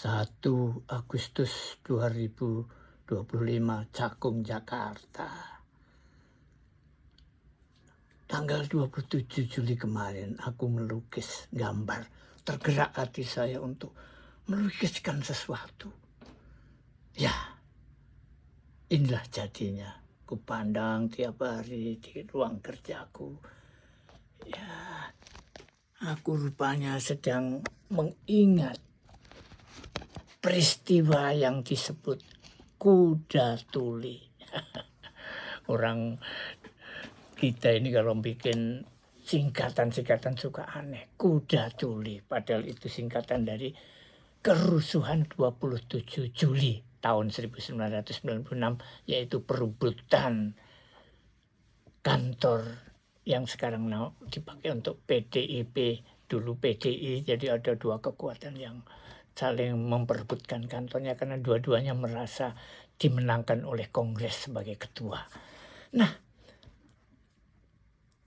1 Agustus 2025, Cakung, Jakarta. Tanggal 27 Juli kemarin aku melukis gambar. Tergerak hati saya untuk melukiskan sesuatu. Ya, inilah jadinya. Kupandang tiap hari di ruang kerjaku. Ya, aku rupanya sedang mengingat peristiwa yang disebut kuda tuli. Orang kita ini kalau bikin singkatan-singkatan suka aneh. Kuda tuli, padahal itu singkatan dari kerusuhan 27 Juli tahun 1996, yaitu perebutan kantor yang sekarang dipakai untuk PDIP, dulu PDI. Jadi ada dua kekuatan yang saling memperebutkan kantornya karena dua-duanya merasa dimenangkan oleh Kongres sebagai ketua. Nah,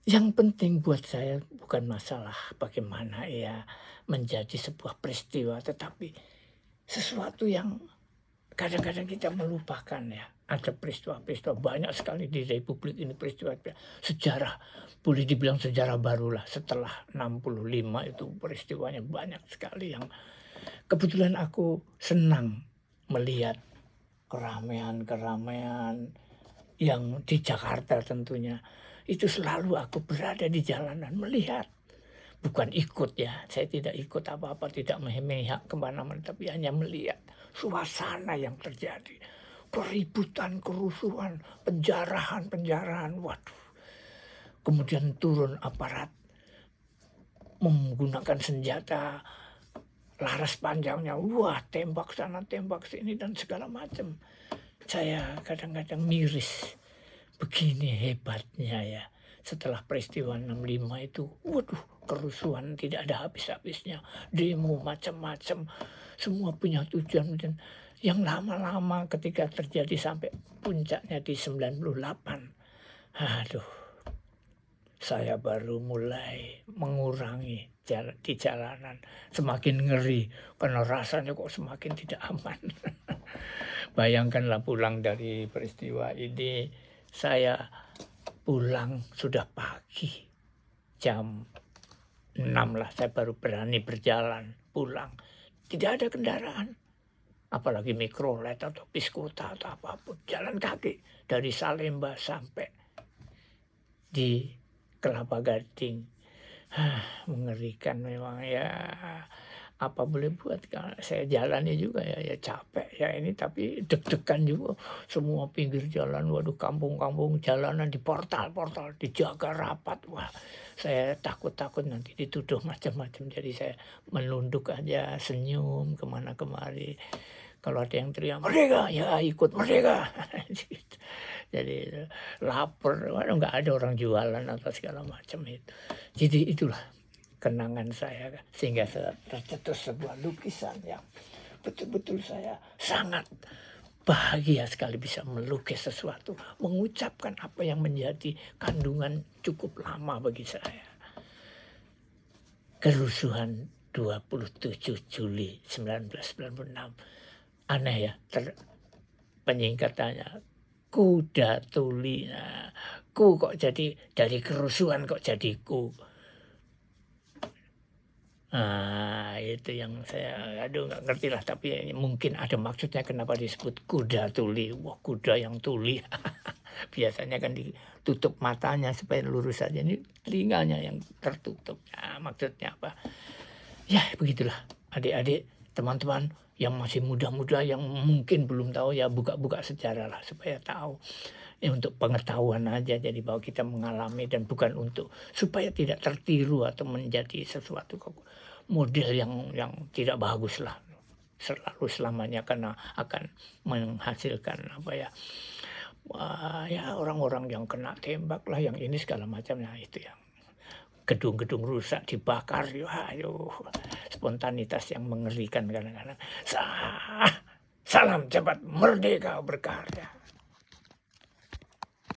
yang penting buat saya bukan masalah bagaimana ia menjadi sebuah peristiwa, tetapi sesuatu yang kadang-kadang kita melupakan ya. Ada peristiwa-peristiwa banyak sekali di Republik ini, peristiwa sejarah, boleh dibilang sejarah barulah setelah 65 itu peristiwanya banyak sekali yang kebetulan aku senang melihat keramaian-keramaian yang di Jakarta tentunya. Itu selalu aku berada di jalanan melihat. Bukan ikut ya, saya tidak ikut apa-apa, tidak memihak kemana-mana, tapi hanya melihat suasana yang terjadi. Keributan, kerusuhan, penjarahan, waduh. Kemudian turun aparat menggunakan senjata laras panjangnya, wah tembak sana, tembak sini, dan segala macam. Saya kadang-kadang miris. Begini hebatnya ya. Setelah peristiwa 65 itu, waduh, kerusuhan tidak ada habis-habisnya. Demo macam-macam, semua punya tujuan. Dan yang lama-lama ketika terjadi sampai puncaknya di 98. Aduh, saya baru mulai mengurangi di jalanan. Semakin ngeri, karena rasanya kok semakin tidak aman. Bayangkanlah pulang dari peristiwa ini, saya pulang sudah pagi, jam 6 lah saya baru berani berjalan pulang. Tidak ada kendaraan, apalagi mikrolet atau bis kota atau apapun. Jalan kaki dari Salemba sampai di Kelapa Gading. Mengerikan memang ya. Apa boleh buat, kalau saya jalani juga ya capek ya ini, tapi deg-degan juga. Semua pinggir jalan, waduh, kampung-kampung, jalanan di portal-portal dijaga rapat. Wah, saya takut nanti dituduh macam-macam. Jadi saya menunduk aja, senyum kemana kemari. Kalau ada yang teriak merdeka, ya ikut merdeka. Jadi lapar, nggak ada orang jualan atau segala macam itu. Jadi itulah kenangan saya, sehingga tercetus sebuah lukisan yang betul-betul saya sangat bahagia sekali bisa melukis sesuatu, mengucapkan apa yang menjadi kandungan cukup lama bagi saya. Kerusuhan 27 Juli 1996. Aneh ya, penyingkatannya kuda tuli. Nah, ku kok jadi dari kerusuhan kok jadi ku. Nah, itu yang saya nggak ngerti lah, tapi mungkin ada maksudnya kenapa disebut kuda tuli. Wah, kuda yang tuli. Biasanya kan ditutup matanya supaya lurus saja, ini telinganya yang tertutup. Nah, maksudnya apa? Ya begitulah adik-adik, teman-teman yang masih muda-muda yang mungkin belum tahu, ya buka-buka sejarah lah supaya tahu. Ini untuk pengetahuan aja, jadi bahwa kita mengalami dan bukan untuk supaya tidak tertiru atau menjadi sesuatu model yang tidak bagus lah selalu selamanya, karena akan menghasilkan apa ya, ya orang-orang yang kena tembak lah, yang ini segala macam. Nah itu yang gedung-gedung rusak dibakar, ayo spontanitas yang mengerikan kadang-kadang. Salam cepat merdeka berkarya.